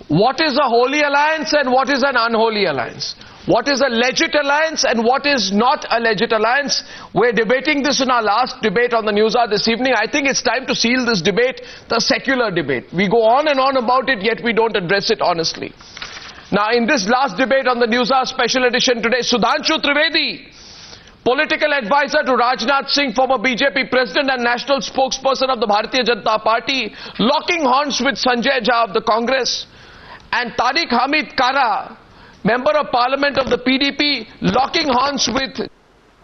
What is a holy alliance and what is an unholy alliance? What is a legit alliance and what is not a legit alliance? We're debating this in our last debate on the Newshour this evening. I think it's time to seal this debate, the secular debate. We go on and on about it, yet we don't address it honestly. Now, in this last debate on the Newshour special edition today, Sudhanshu Trivedi, political advisor to Rajnath Singh, former BJP president and national spokesperson of the Bharatiya Janata Party, locking horns with Sanjay of the Congress, and Tariq Hamid Karra, member of parliament of the PDP, locking horns with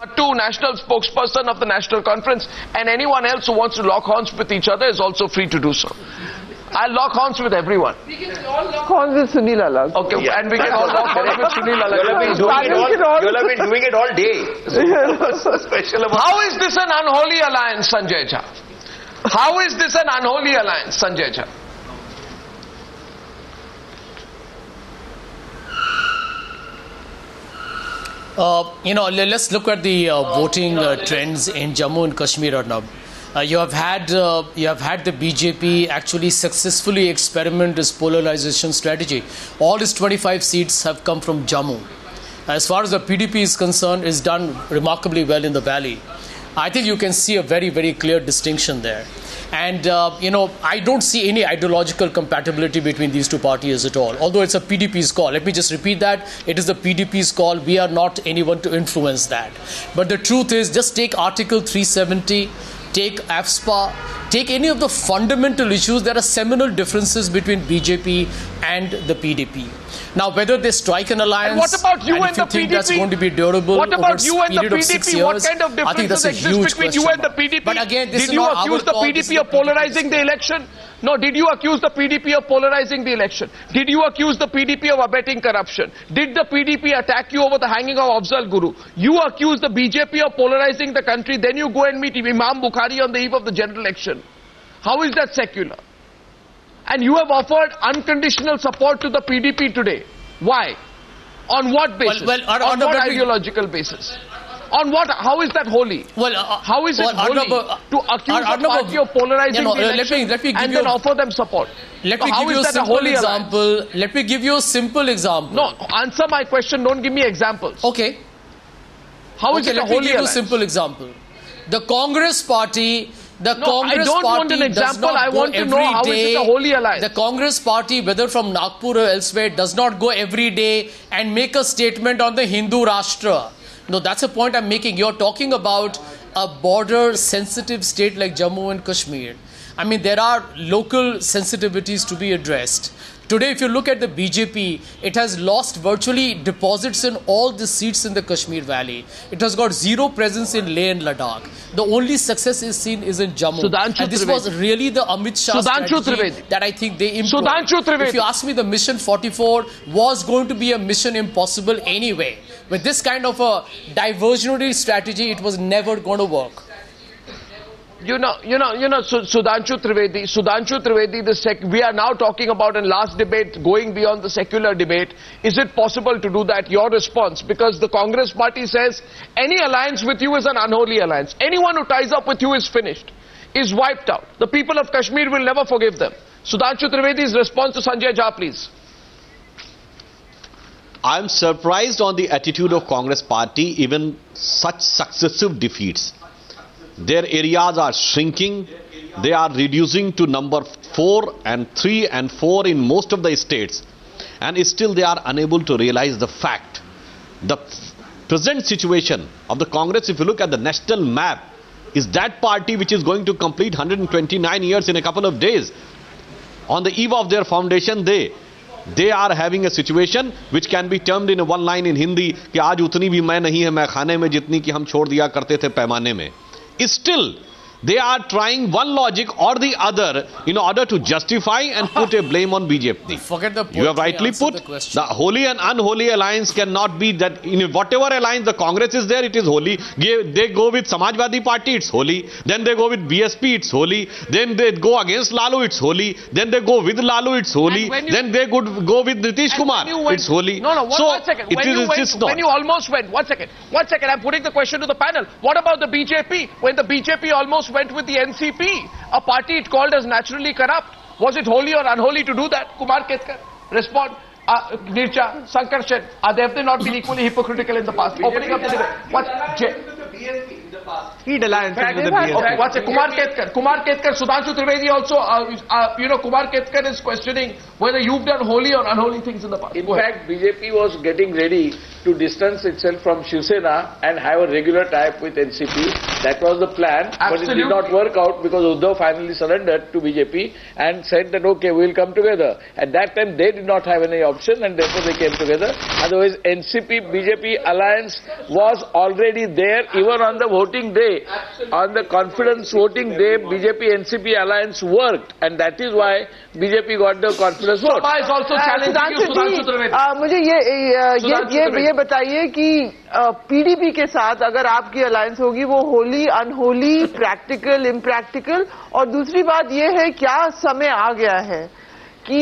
Mattu, national spokesperson of the National Conference, and anyone else who wants to lock horns with each other is also free to do so. I'll lock horns with everyone. We can all lock horns with Sunil Alagh. Okay, yeah. And we can all lock horns with Sunil Alagh. You have been doing it all day. So special about How is this an unholy alliance, Sanjay Jha? How is this an unholy alliance, Sanjay Jha? Let's look at the voting trends in Jammu and Kashmir, Arnab. You have had the BJP actually successfully experiment this polarization strategy. All its 25 seats have come from Jammu. As far as the PDP is concerned, it's done remarkably well in the Valley. I think you can see a very, very clear distinction there. And, I don't see any ideological compatibility between these two parties at all, although it's a PDP's call. Let me just repeat that. It is the PDP's call. We are not anyone to influence that. But the truth is, just take Article 370, take AFSPA, take any of the fundamental issues. There are seminal differences between BJP and the PDP. Now, whether they strike an alliance, and what about you and the PDP? That's going to be durable. What about you and the of 6 PDP? years, What kind of differences exist between you and the PDP? But again, this did is you not accuse the PDP of polarizing the election? No, did you accuse the PDP of polarizing the election? Did you accuse the PDP of abetting corruption? Did the PDP attack you over the hanging of Afzal Guru? You accuse the BJP of polarizing the country, then you go and meet Imam Bukhari on the eve of the general election. How is that secular? And you have offered unconditional support to the PDP today. Why? On what basis? On what ideological basis? On what? How is that holy? How is it holy to accuse a party of polarizing the election and then offer them support? Let me give you a simple example. Let me give you a simple example. No, answer my question. Don't give me examples. Okay. How is it a holy alliance? Let me give you a simple example. The Congress Party... I don't want an example. I want to know how is it a holy alliance. The Congress Party, whether from Nagpur or elsewhere, does not go every day and make a statement on the Hindu Rashtra. No, that's a point I'm making. You're talking about a border-sensitive state like Jammu and Kashmir. I mean, there are local sensitivities to be addressed. Today, if you look at the BJP, it has lost virtually deposits in all the seats in the Kashmir Valley. It has got zero presence in Leh and Ladakh. The only success is seen is in Jammu. And this was really the Amit Shah strategy that I think they employed. If you ask me, the Mission 44 was going to be a mission impossible anyway. With this kind of a diversionary strategy, it was never going to work. Sudhanshu Trivedi, we are now talking about in last debate going beyond the secular debate. Is it possible to do that? Your response, because the Congress Party says any alliance with you is an unholy alliance. Anyone who ties up with you is finished, is wiped out. The people of Kashmir will never forgive them. Sudhanshu Trivedi's response to Sanjay Jha, please. I'm surprised on the attitude of Congress Party, even such successive defeats. Their areas are shrinking. They are reducing to number 4 and 3 and 4 in most of the states. And still they are unable to realize the fact. The present situation of the Congress, if you look at the national map, is that party which is going to complete 129 years in a couple of days. On the eve of their foundation day, they are having a situation which can be termed in one line in Hindi कि आज उतनी भी मैं नहीं है मैं खाने में जितनी कि हम छोड़ दिया करते थे पैमाने में. Still, they are trying one logic or the other in order to justify and put a blame on BJP. Forget the point. You have rightly put, the holy and unholy alliance cannot be that in whatever alliance the Congress is there, it is holy. They go with Samajwadi Party, it's holy. Then they go with BSP, it's holy. Then they go against Lalu, it's holy. Then they go with Lalu, it's holy. Then they could go with Nitish Kumar, it's holy. No, one second. When you almost went, one second, I'm putting the question to the panel. What about the BJP? When the BJP almost went with the NCP, a party it called as naturally corrupt, was it holy or unholy to do that? Kumar Ketkar, Respond. Nircha, Sankarshan, they have they not been equally hypocritical in the past? Opening up the debate. What's He'd alliance with the BJP. Okay, what's it? Kumar Ketkar, Sudhanshu Trivedi also, Kumar Ketkar is questioning whether you've done holy or unholy things in the past. In fact, BJP was getting ready to distance itself from Shiv Sena and have a regular tie-up with NCP. That was the plan, but it did not work out because Uddhav finally surrendered to BJP and said that, okay, we'll come together. At that time, they did not have any option and therefore they came together. Otherwise, NCP-BJP alliance was already there even on the voting day. On the confidence voting day, BJP-NCP alliance worked, and that is why BJP got the confidence vote. Sabha is also challenging you, Sudhanshu Trivedi. मुझे ये बताइए कि PDP के साथ अगर आपकी alliance होगी वो होली अनहोली प्रैक्टिकल इम्प्रैक्टिकल और दूसरी बात ये है क्या समय आ गया है कि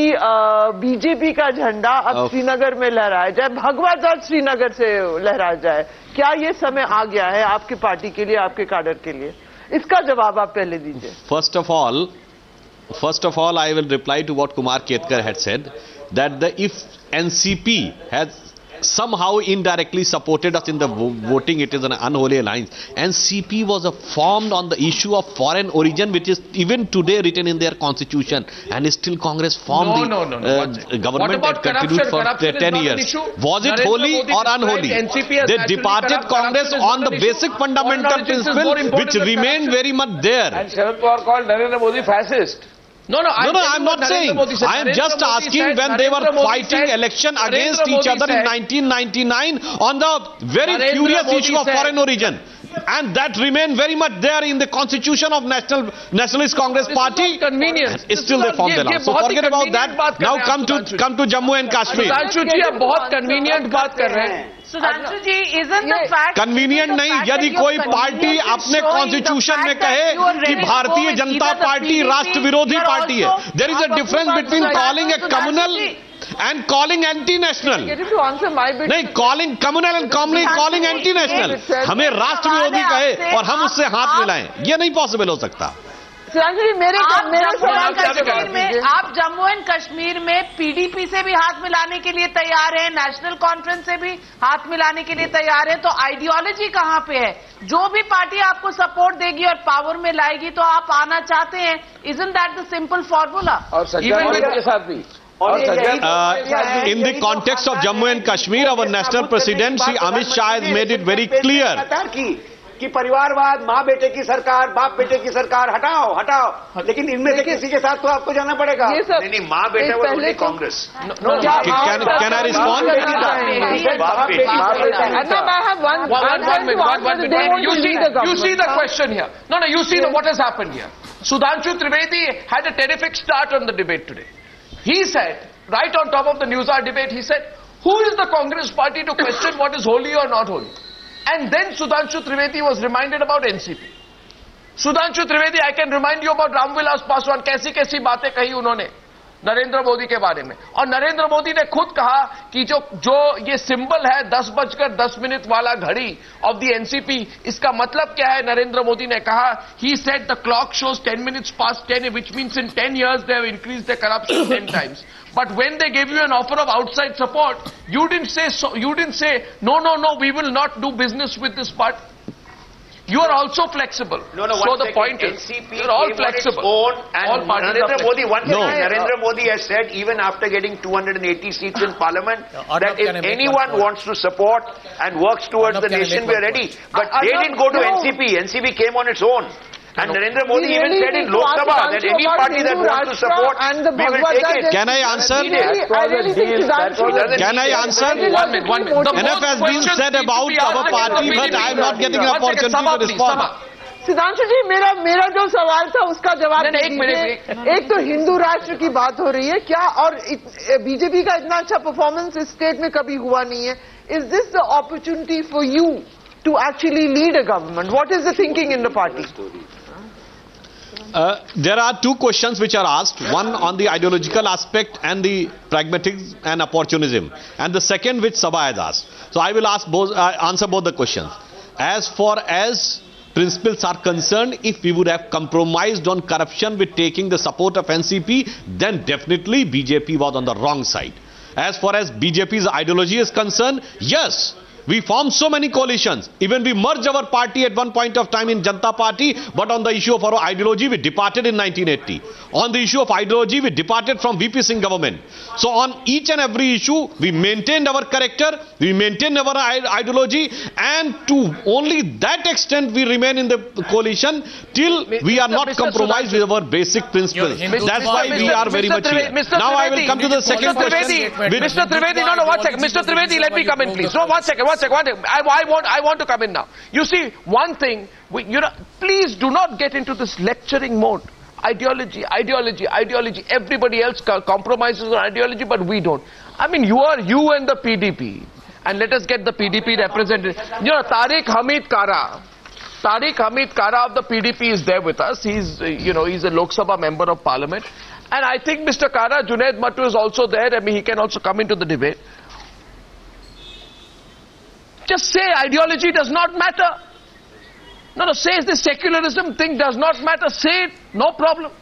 बीजेपी का झंडा अब श्रीनगर में लहराया जाए भगवा ध्वज श्रीनगर से लहराया जाए क्या ये समय आ गया है आपकी पार्टी के लिए आपके कैडर के लिए इसका जवाब आप पहले दीजिए First of all, I will reply to what Kumar Ketkar had said, that if NCP has somehow indirectly supported us in the voting, it is an unholy alliance. NCP was formed on the issue of foreign origin, which is even today written in their constitution, and still Congress formed the government and continued for 10 years. Was it holy or unholy? They departed Congress on the basic fundamental principle which remained very much there. And Sharad Pawar called Narendra Modi fascist. No, I'm not saying. I am just asking when they were fighting election against each other in 1999 on the very curious issue of foreign origin. And that remained very much there in the constitution of Nationalist Congress Party. Still they formed the alliance. So forget about that. Now come to Jammu and Kashmir. Sudhanshu ji, आप बहुत convenient बात कर रहे हैं. Sudhanshu ji, isn't the fact convenient नहीं यदि कोई party अपने कॉन्स्टिट्यूशन में कहे कि भारतीय जनता पार्टी राष्ट्र विरोधी पार्टी है. There is a difference between calling a communal and calling anti-national. नहीं, calling communal and calling anti-national. हमें राष्ट्र विरोधी कहे और हम उससे हाथ मिलाएं, ये नहीं पॉसिबल हो सकता. आप जम्मू एंड कश्मीर में पीडीपी से भी हाथ मिलाने के लिए तैयार हैं, नेशनल कॉन्फ्रेंस से भी हाथ मिलाने के लिए तैयार हैं, तो आइडियोलॉजी कहां पे है? जो भी पार्टी आपको सपोर्ट देगी और पावर में लाएगी तो आप आना चाहते हैं. Isn't that the simple formula? और संजय के साथ भी. In the context of Jammu and Kashmir, our national president, Shri Amit Shah, has made it very clear. कि परिवारवाद, माँ बेटे की सरकार, बाप बेटे की सरकार, हटाओ, लेकिन इनमें से किसी के साथ तो आपको जाना पड़ेगा. नहीं, माँ बेटे वो only Congress. Can I respond? You see the question here. No, you see what has happened here. Sudhanshu Trivedi had a terrific start on the debate today. He said, right on top of the Newshour debate, he said, who is the Congress party to question what is holy or not holy? And then Sudhanshu Trivedi was reminded about NCP. Sudhanshu Trivedi, I can remind you about Ramvilas Paswan, कैसी बातें कही उन्होंने नरेंद्र मोदी के बारे में. और नरेंद्र मोदी ने खुद कहा कि जो ये सिंबल है 10:10 वाला घड़ी of the NCP, इसका मतलब क्या है? नरेंद्र मोदी ने कहा, he said the clock shows 10 minutes past 10, which means in 10 years they have increased their corruption 10 times. But when they gave you an offer of outside support, you didn't say no, we will not do business with this party. You are also flexible. So the point is, you're all flexible. All parties Narendra Modi, Narendra Modi has said, even after getting 280 seats in parliament, that if anyone wants to support and works towards the nation, we are ready. But they didn't go to NCP. NCP came on its own. And Narendra Modi even said in Lok Sabha that any party that wants to support, we will take it. Can I answer? Can I answer? 1 minute. Enough has been said about our party, but I am not getting an opportunity to respond. Sudhanshu जी, मेरा जो सवाल था उसका जवाब दीजिए. एक तो हिंदू राष्ट्र की बात हो रही है क्या, और बीजेपी का इतना अच्छा परफॉर्मेंस इस स्टेट में कभी हुआ नहीं है. Is this the opportunity for you to actually lead a government? What is the thinking in the party? There are two questions which are asked, one on the ideological aspect and the pragmatism and opportunism, and the second which Sabha has asked. So I will answer both the questions. As far as principles are concerned, if we would have compromised on corruption with taking the support of NCP, then definitely BJP was on the wrong side. As far as BJP's ideology is concerned, yes, we formed so many coalitions. Even we merged our party at one point of time in Janata Party, but on the issue of our ideology, we departed in 1980. On the issue of ideology, we departed from VP Singh government. So on each and every issue, we maintained our character, we maintained our ideology, and to only that extent we remain in the coalition till we are not compromised with our basic principles. That's why we are very much here. Now I will come to the second question. Mr. Trivedi, no, 1 second. Mr. Trivedi, let me come in, please. No, 1 second. I want to come in now. You see, one thing, please do not get into this lecturing mode. Ideology, ideology, ideology. Everybody else compromises on ideology, but we don't. I mean, you and the PDP. And let us get the PDP represented. Tariq, Hamid, Karra. Tariq Hamid Karra of the PDP is there with us. He's a Lok Sabha member of Parliament. And I think Mr. Karra, Junaid Mattu is also there. I mean, he can also come into the debate. Just say ideology does not matter. No, say the secularism thing does not matter. Say it, no problem.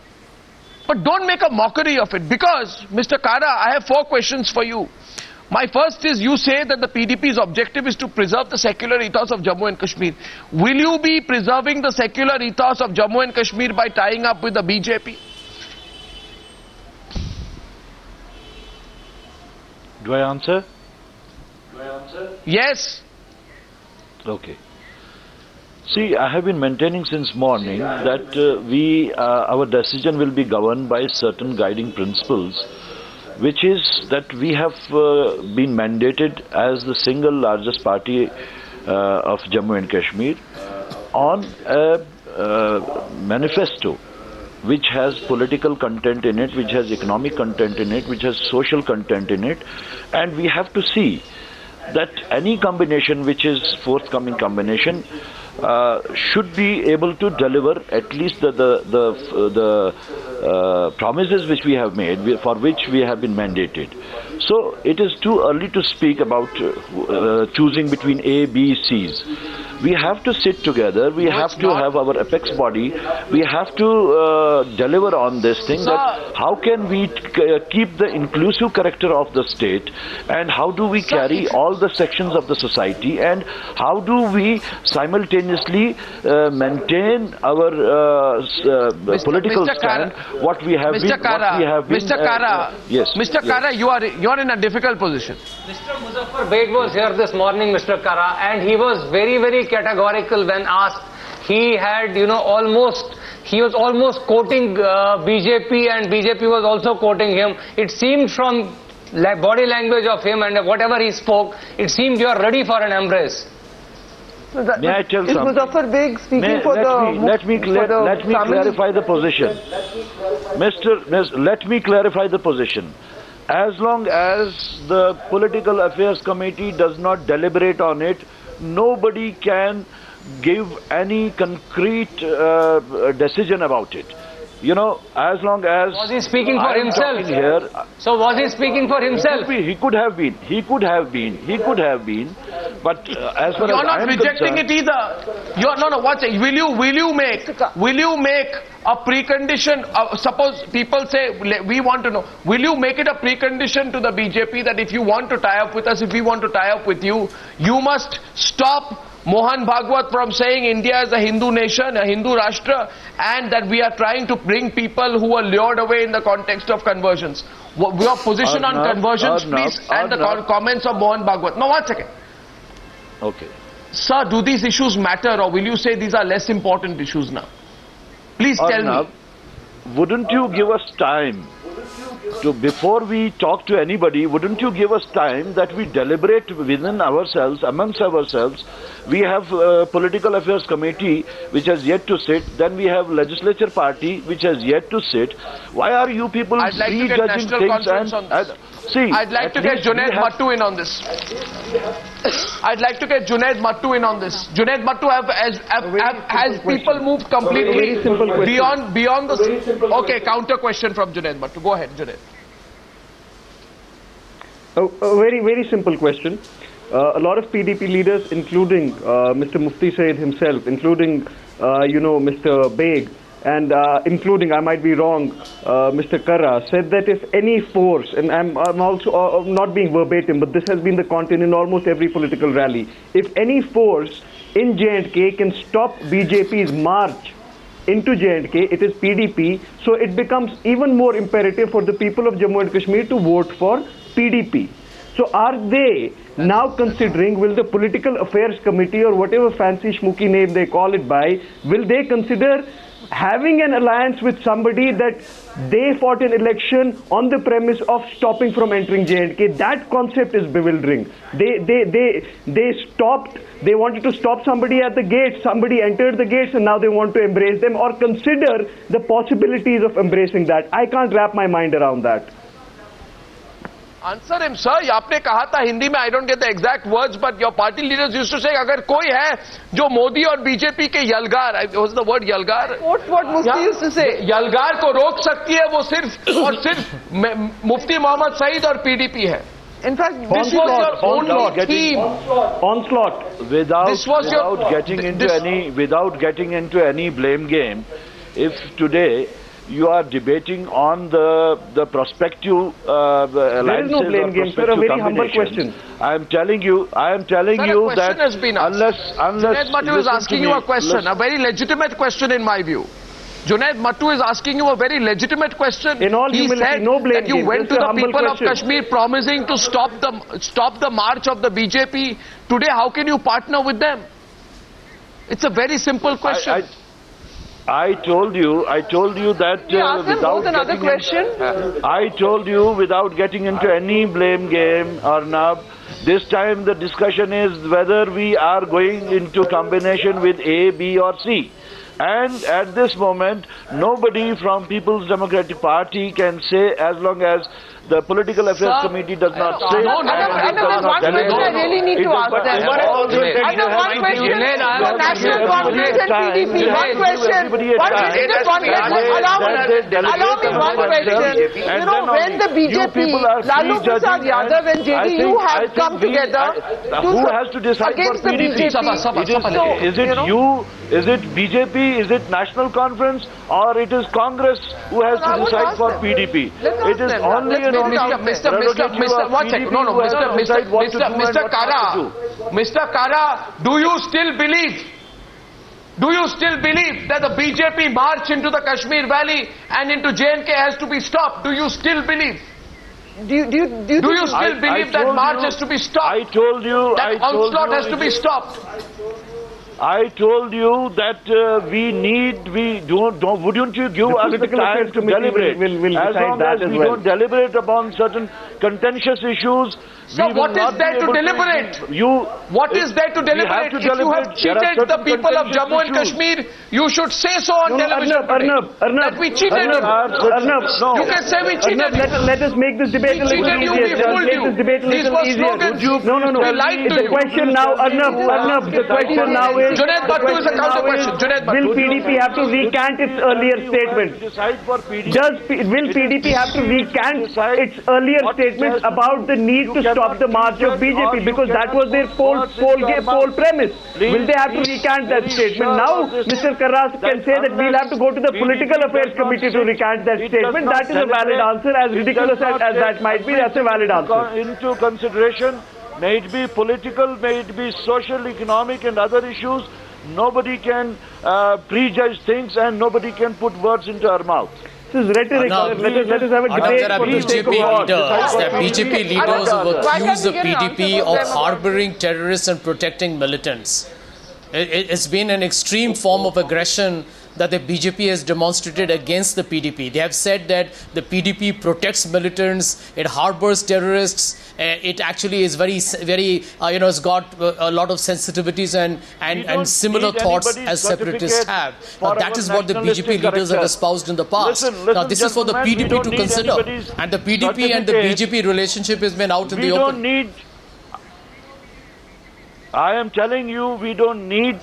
But don't make a mockery of it. Because, Mr. Karra, I have 4 questions for you. My first is, you say that the PDP's objective is to preserve the secular ethos of Jammu and Kashmir. Will you be preserving the secular ethos of Jammu and Kashmir by tying up with the BJP? Do I answer? Yes. Okay. See, I have been maintaining since morning that our decision will be governed by certain guiding principles, which is that we have been mandated as the single largest party of Jammu and Kashmir on a manifesto which has political content in it, which has economic content in it, which has social content in it, and we have to see that any combination which is forthcoming combination should be able to deliver at least the promises which we have made, for which we have been mandated. So it is too early to speak about choosing between A, B, C's. We have to sit together, we have to have our apex body, we have to deliver on this thing, that how can we keep the inclusive character of the state, and how do we carry all the sections of the society, and how do we simultaneously maintain our political stand, what we have been, what we have been. Mr. Karra, yes. Mr. Karra, you are in a difficult position. Mr. Muzaffar Beg was here this morning, Mr. Karra, and he was very, very categorical when asked. He had, he was almost quoting BJP, and BJP was also quoting him. It seemed from body language of him and whatever he spoke, it seemed you are ready for an embrace. May I tell something? Is Muzaffar Beg speaking for the... Let me clarify the position. Let me clarify the position. As long as the Political Affairs Committee does not deliberate on it, nobody can give any concrete decision about it. As long as... Was he speaking for himself? So was he speaking for himself? He could have been. But as far you're as not rejecting it either. Will you make a precondition? Suppose people say, we want to know, will you make it a precondition to the BJP that if you want to tie up with us, if we want to tie up with you, you must stop Mohan Bhagwat from saying India is a Hindu nation, a Hindu Rashtra, and that we are trying to bring people who are lured away in the context of conversions. Your position on conversions, please, and the comments of Mohan Bhagwat. No, 1 second. Okay. Sir, do these issues matter, or will you say these are less important issues now? Please tell me. Wouldn't you give us time before we talk to anybody, wouldn't you give us time that we deliberate within ourselves, amongst ourselves? We have Political Affairs Committee which has yet to sit, then we have Legislature Party which has yet to sit. Why are you people prejudging things? I'd like to get Junaid Mattu in on this. I'd like to get Junaid Mattu in on this. Junaid Mattu, has people moved completely beyond the... Okay, counter question from Junaid Mattu. Go ahead, Junaid. A very, very simple question. A lot of PDP leaders, including Mr. Mufti Said himself, including, Mr. Beg, and including, I might be wrong, Mr. Karra, said that if any force, and I'm also not being verbatim, but this has been the content in almost every political rally, if any force in J&K can stop BJP's march into J&K, it is PDP, so it becomes even more imperative for the people of Jammu and Kashmir to vote for PDP. So are they now considering, will the Political Affairs Committee or whatever fancy schmooky name they call it by, will they consider having an alliance with somebody that they fought an election on the premise of stopping from entering J&K? That concept is bewildering. They stopped, they wanted to stop somebody at the gates, somebody entered the gates and now they want to embrace them or consider the possibilities of embracing that. I can't wrap my mind around that. Answer him, sir. आपने कहा था हिंदी में, I don't get the exact words, but your party leaders used to say, अगर कोई है जो मोदी और BJP के यलगार, was the word Elgar? What Mufti used to say? यलगार को रोक सकती है वो सिर्फ और सिर्फ मुफ्ती मोहम्मद सईद और PDP है. In fact, this was your only theme. Onslaught. Without getting into any blame game, if today you are debating on the prospective alliances. There is no blame game, sir. A very humble question. I am telling you that unless Junaid Mattu is asking you a question, a very legitimate question in my view. Junaid Mattu is asking you a very legitimate question. In all humility, said no blame that you game. went to the people question. of Kashmir promising to stop the march of the BJP. Today, how can you partner with them? It's a very simple question. I told you that I told you without getting into any blame game, Arnab, this time the discussion is whether we are going into combination with A, B or C. And at this moment, nobody from People's Democratic Party can say, as long as the Political Affairs Committee does not say. There's one question I really need to ask them. I have one question for National Congress and PDP. One question. Allow me one question. You know, when the BJP, Lalu Prasad Yadav and JDU have come together who has to decide for PDP? Is it you? Is it BJP? Is it National Conference? Or it is Congress who has to decide for PDP? It is only and only Mr. Karra, do you still believe that the BJP march into the Kashmir Valley and into J&K has to be stopped? Do you still believe? Do you still believe that march has to be stopped? I told you that onslaught has to be stopped. I told you that wouldn't you give us the time to deliberate? As long as we don't deliberate upon certain contentious issues, so what is there to deliberate? What is there to deliberate? If you have cheated the people of Jammu and Kashmir, you should say so on television that we cheated you. You can say we cheated you. Let us make this debate a little easier. These were slogans. No. We lied to you. The question now, Arnab, the question now is, Junaid Mattu is a counter question. Will PDP have to recant its earlier statement? Will PDP have to recant its earlier statements about the need to stop the march of BJP, because that was their poll premise? Will they have to recant that statement? Now Mr. Karra can say that we'll have to go to the Political Affairs Committee to recant that statement. That is a valid answer. As ridiculous as that might be, that's a valid answer. Into consideration, may it be political, may it be social, economic and other issues, nobody can prejudge things and nobody can put words into our mouth. This is rhetoric. Let us have a debate. There are BJP leaders who accuse the PDP of harboring terrorists and protecting militants. It's been an extreme form of aggression that the BJP has demonstrated against the PDP. They have said that the PDP protects militants, it harbors terrorists, it actually is very, it's got a lot of sensitivities and similar thoughts as separatists have. Now, that is what the BJP leaders have espoused in the past. Now, this is for the PDP to consider. And the PDP and the BJP relationship has been out in the open. I am telling you, we don't need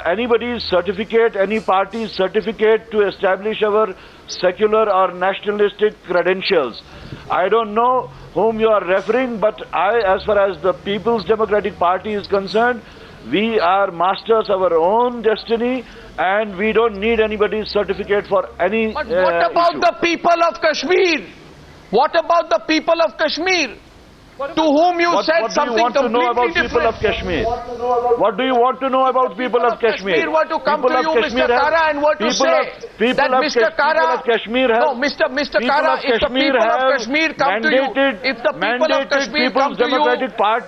anybody's certificate, any party's certificate to establish our secular or nationalistic credentials. I don't know whom you are referring, but as far as the People's Democratic Party is concerned, we are masters of our own destiny. and we don't need anybody's certificate for any But what about issue. the people of Kashmir? What about the people of Kashmir? To whom you said something completely different. What do you want to know about people of Kashmir? Kashmir were to come to you, Mr. Karra, and were to say that Mr. Karra, no, Mr. Karra, if the people of Kashmir come to you, if the people of Kashmir come to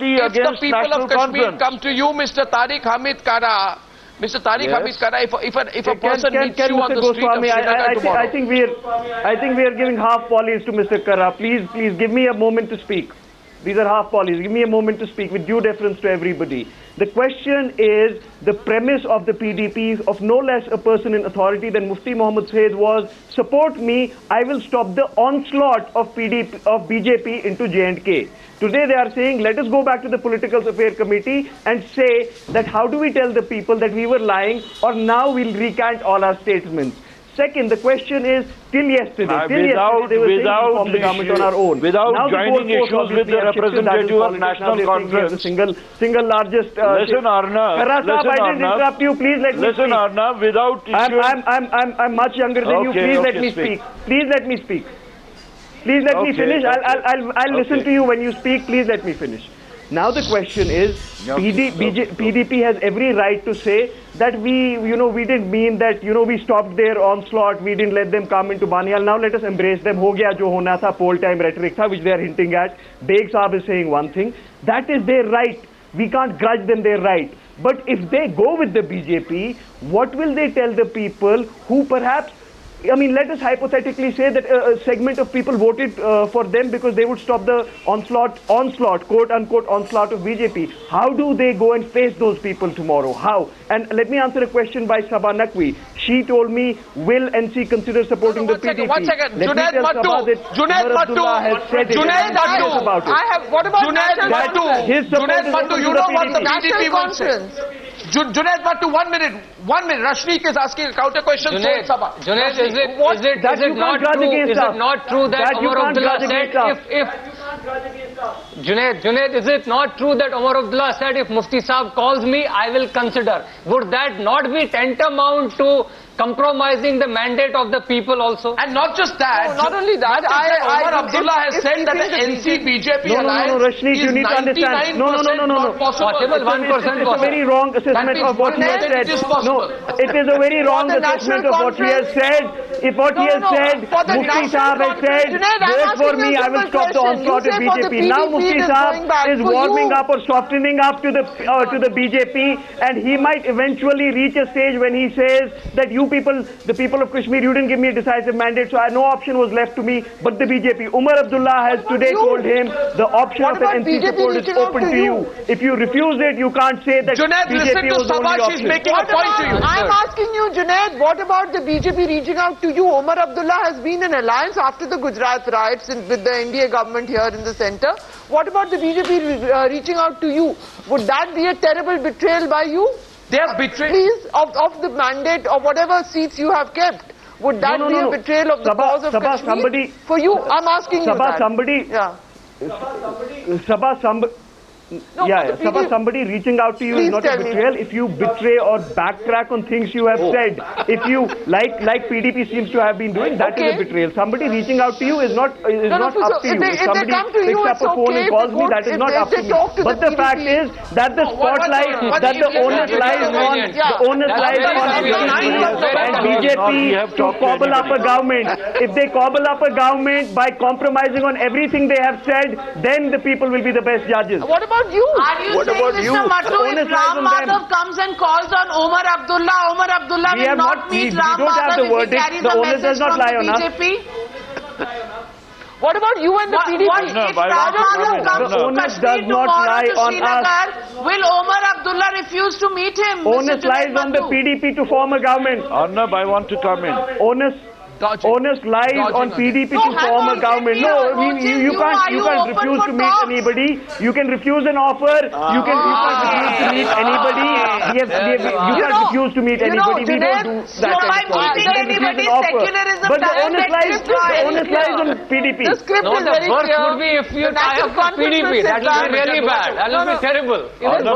you, if the people of Kashmir come to you, Mr. Tariq Hamid Karra, Mr. Tariq Hamid Karra, if a person meets you on the street of Srinagar tomorrow. I think we are giving half volleys to Mr. Karra. Please give me a moment to speak. These are half volleys. Give me a moment to speak with due deference to everybody. The question is, the premise of the PDP, of no less a person in authority than Mufti Muhammad Said, was, support me, I will stop the onslaught of BJP into J&K. Today they are saying, let us go back to the Political Affairs Committee and say that how do we tell the people that we were lying, or now we'll recant all our statements. Second, the question is, till yesterday they were saying to form the government on our own. Without joining issues with the representative of National Conference. The single largest... listen, Arnab. Karra Sahab, I didn't interrupt you. Please let me speak. Listen, Arnab, without issues... I'm much younger than you. Please let me speak. Please let me speak. Please let me finish. I'll listen to you when you speak. Please let me finish. Now the question is, PDP has every right to say that we didn't mean that, we stopped their onslaught, we didn't let them come into Banial. Now let us embrace them. Ho gaya jo hona tha, poll time rhetoric tha, which they are hinting at. Beg Saab is saying one thing. That is their right. We can't grudge them their right. But if they go with the BJP, what will they tell the people who perhaps... I mean, let us hypothetically say that a segment of people voted for them because they would stop the onslaught, quote-unquote, onslaught of BJP. How do they go and face those people tomorrow? How? And let me answer a question by Sabha Naqvi. She told me, will NC consider supporting the PDP? One second. Junaid Mattu. What about Junaid Mattu? You know what the PDP will say. Junaid Mattu, 1 minute. 1 minute. Rashnik is asking a counter question. Junaid, is it not true that Omar Abdullah said Junaid, is it not true that Omar Abdullah said if Mufti Saab calls me, I will consider? Would that not be tantamount to compromising the mandate of the people also? And not just that. No, not only that. Omar Abdullah has said that the NC-BJP alliance you need to understand. No. Possible 1%. It's a very wrong assessment of what he has said. No, it is a very wrong assessment of what he has said. If what he has said, Mufti Saab has said, vote for me, I will stop the onslaught of BJP. Now Mufti Saab is warming up or softening up to the BJP, and he might eventually reach a stage when he says that the people of Kashmir, you didn't give me a decisive mandate, so no option was left to me but the BJP. Umar Abdullah has today told him the option of an NC support is open to you. If you refuse it, you can't say that Junaid, BJP was the only option. She's making a point to you. I'm asking you, Junaid, what about the BJP reaching out to you? Omar Abdullah has been in alliance after the Gujarat riots with the NDA government here in the centre. What about the BJP reaching out to you? Would that be a terrible betrayal by you? They have betrayed. Please, of the mandate or whatever seats you have kept. Would that be a betrayal of the cause of Kashmir? For you, I'm asking you that. Somebody reaching out to you is not a betrayal. If you betray or backtrack on things you have said, if you like PDP seems to have been doing, that is a betrayal. Somebody reaching out to you is not up to you. If somebody picks up a phone and calls me, that is not up to me. But the fact is that the spotlight, that the onus lies on and BJP to cobble up a government. If they cobble up a government by compromising on everything they have said, then the people will be the best judges. What about you? Are you saying, Mr. Mattu, if Ram Madhav comes and calls on Omar Abdullah will not meet Ram Madhav if he carries a message from the BJP? What about you and the PDP? If Ram Madhav comes to Kashmir tomorrow to Srinagar, will Omar Abdullah refuse to meet him? Onus lies on the PDP to form a government. Arnab, I want to come in. honest lies on PDP to form a government. No, you can't refuse to meet anybody. You can refuse an offer. You can't refuse to meet anybody. You can't refuse to meet anybody. We don't do that kind of thing. But the honest lies on PDP. The script is very clear. Would be if you tie up with PDP. That will be really bad. That will be terrible. Can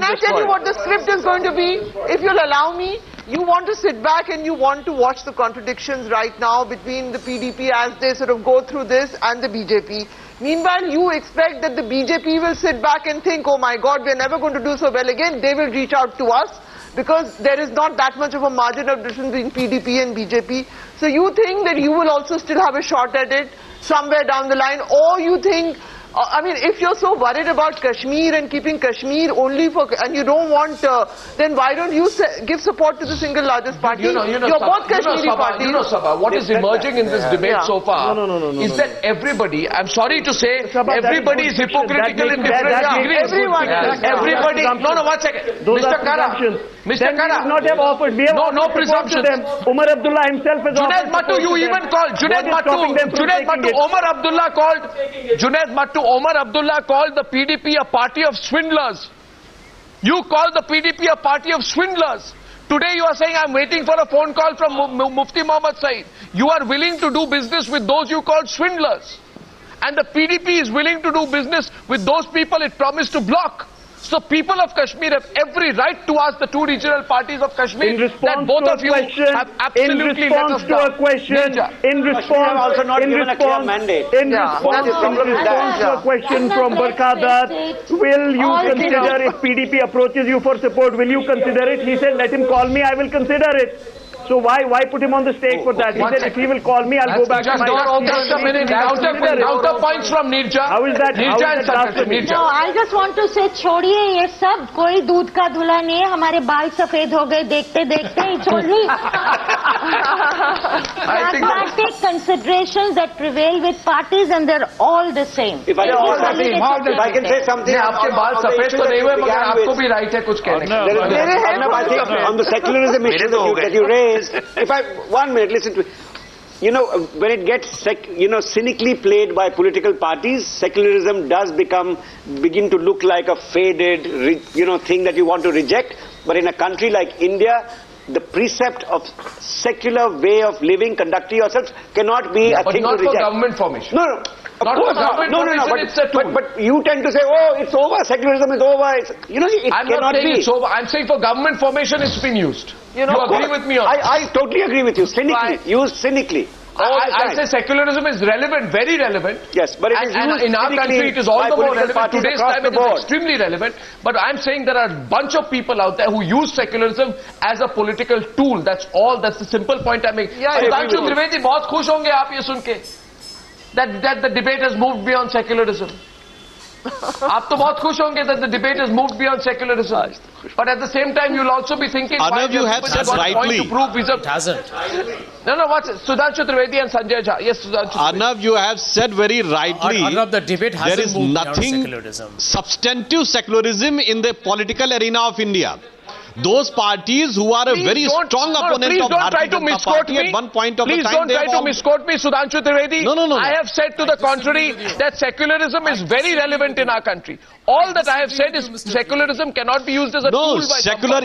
I tell you what the script is going to be? If you'll allow me, you want to sit back and you want to watch the contradictions right now between the PDP as they sort of go through this and the BJP. Meanwhile, you expect that the BJP will sit back and think, oh my God, we're never going to do so well again. They will reach out to us because there is not that much of a margin of difference between PDP and BJP. So you think that you will also still have a shot at it somewhere down the line, or you think, I mean, if you're so worried about Kashmir and keeping Kashmir only for, and you don't want, then why don't you give support to the single largest party? You're both Kashmiri parties. What is emerging in this debate so far is that everybody, I'm sorry to say, everybody is hypocritical in different degrees. Everybody. No, 1 second. Mr. Karra, not have offered. We have no presumption. Umar Abdullah himself has offered. Junaid Mattu, you even called. Junaid Mattu, Omar Abdullah called the PDP a party of swindlers. You called the PDP a party of swindlers. Today you are saying I'm waiting for a phone call from Mufti Muhammad Saeed. You are willing to do business with those you called swindlers. And the PDP is willing to do business with those people it promised to block. So people of Kashmir have every right to ask the two regional parties of Kashmir that both of you have absolutely let us down. In response to a question from Barkadat, will you consider if PDP approaches you for support, will you consider it? He said, let him call me, I will consider it. So why put him on the stake for that? He said, if he will call me, I'll go back to my... Just a minute. Counter points from Nirja. How is that? No, I just want to say, छोड़िए ये सब, कोई दूध का धुला नहीं है, हमारे बाल सफेद हो गए देखते देखते ही छोड़िए. Pragmatic considerations that prevail with parties and they're all the same. If I can say something... आपके बाल सफेद तो नहीं हुए, मगर आपको भी right है कुछ कहने का. On the secularism issue that you raised, if I 1 minute listen to, when it gets cynically played by political parties, secularism does begin to look like a faded thing that you want to reject. But in a country like India, the precept of secular way of living, conducting yourselves, cannot be a thing to reject. But not for government formation. No. Of course not. No. But you tend to say, oh, it's over. Secularism is over. It I'm cannot not saying be. It's over. I'm saying for government formation, it's been used. You agree with me on that? I totally agree with you. Cynically. Used cynically. I say secularism is relevant, very relevant. Yes, but it is used in our country it is all the more relevant. Today's time it is extremely relevant. But I'm saying there are a bunch of people out there who use secularism as a political tool. That's all. That's the simple point I'm making. Sudhanshu Trivedi, बहुत खुश होंगे आप ये सुन के that the debate has moved beyond secularism. आप तो बहुत खुश होंगे that the debate has moved beyond secularism. But at the same time, you'll also be thinking, Arnab, you have said rightly. It hasn't. No, what's it? Sudhanshu Trivedi and Sanjay Jha. Yes, Sudhanshu. Arnab, you have said very rightly. Arnab, the debate hasn't moved beyond secularism. There is nothing substantive secularism in the political arena of India. Those parties who are a very strong opponent of Bharatiya Janata Party at one point of the time... Please don't try to misquote me, Sudhanshu Trivedi. No. I have said to the contrary that secularism is very relevant in our country. All that I have said is secularism cannot be used as a tool by secular,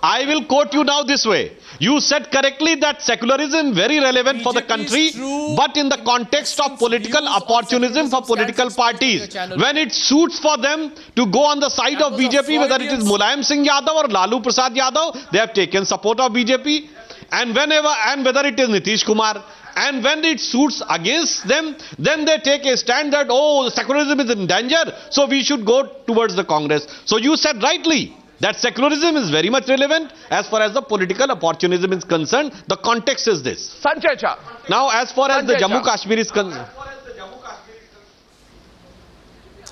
I will quote you now this way. You said correctly that secularism very relevant for the country, but in the context of political opportunism for political parties. When it suits for them to go on the side of BJP, whether it is Mulayam Singh Yadav or Lalu Prasad Yadav, they have taken support of BJP. And whether it is Nitish Kumar, and when it suits against them, then they take a stand that, secularism is in danger, so we should go towards the Congress. So you said rightly that secularism is very much relevant as far as the political opportunism is concerned. The context is this. Sanjay Jha. Now, as far as the Jammu Kashmir is concerned.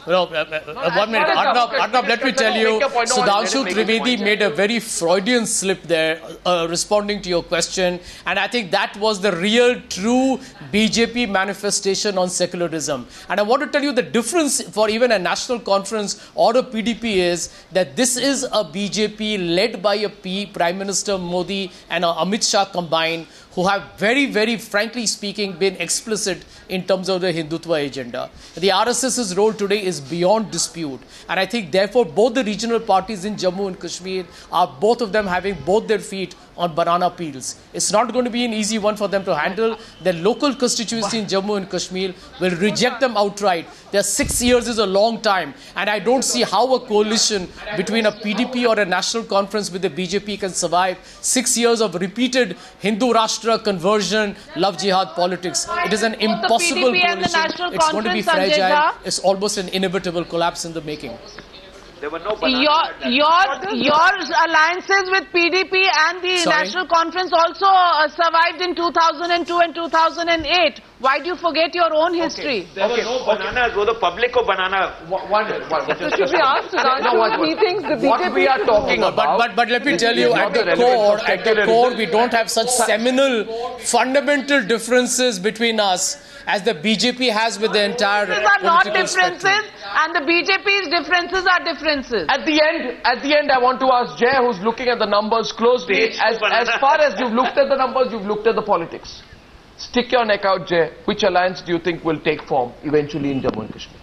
1 minute. Arnab, let me tell you, Sudhanshu Trivedi made a very Freudian slip there, responding to your question. And I think that was the real, true BJP manifestation on secularism. And I want to tell you the difference for even a national conference or a PDP is that this is a BJP led by a Prime Minister Modi and Amit Shah combined, who have very, very frankly speaking been explicit in terms of the Hindutva agenda. The RSS's role today is beyond dispute. And I think therefore both the regional parties in Jammu and Kashmir are both of them having both their feet on banana peels. It's not going to be an easy one for them to handle. The local constituency in Jammu and Kashmir will reject them outright. Their 6 years is a long time. And I don't see how a coalition between a PDP or a national conference with the BJP can survive 6 years of repeated Hindu Rashtra conversion, love jihad politics. It is an impossible coalition. It's going to be fragile. It's almost an inevitable collapse in the making. There were no your alliances with PDP and the National Conference also survived in 2002 and 2008. Why do you forget your own history? There were no bananas. Wo the public ko banana. Should we ask Sudhanshu what he thinks the BJP what we are talking about? But let me tell you, at the core, we don't have such seminal, fundamental differences between us as the BJP has with the entire differences are not differences, spectrum. and the BJP's differences are differences. At the end, I want to ask Jay, who's looking at the numbers closely. As far as you've looked at the numbers, you've looked at the politics. Stick your neck out, Jay. Which alliance do you think will take form eventually in Jammu and Kashmir?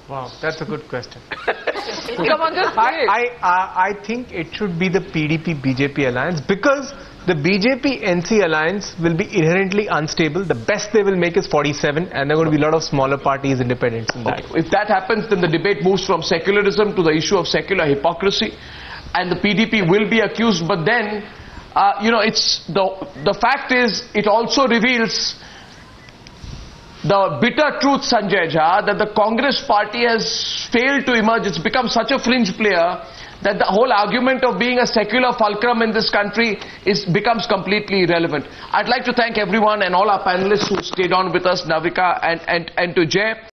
Wow, that's a good question. Come on, just say it. I think it should be the PDP-BJP alliance, because the BJP-NC alliance will be inherently unstable. The best they will make is 47, and there are going to be a lot of smaller parties, independents in that. If that happens, then the debate moves from secularism to the issue of secular hypocrisy, and the PDP will be accused. But then, it's the fact is, it also reveals the bitter truth, Sanjay Jha, that the Congress party has failed to emerge. It's become such a fringe player that the whole argument of being a secular fulcrum in this country becomes completely irrelevant. I'd like to thank everyone and all our panelists who stayed on with us, Navika and to Jay.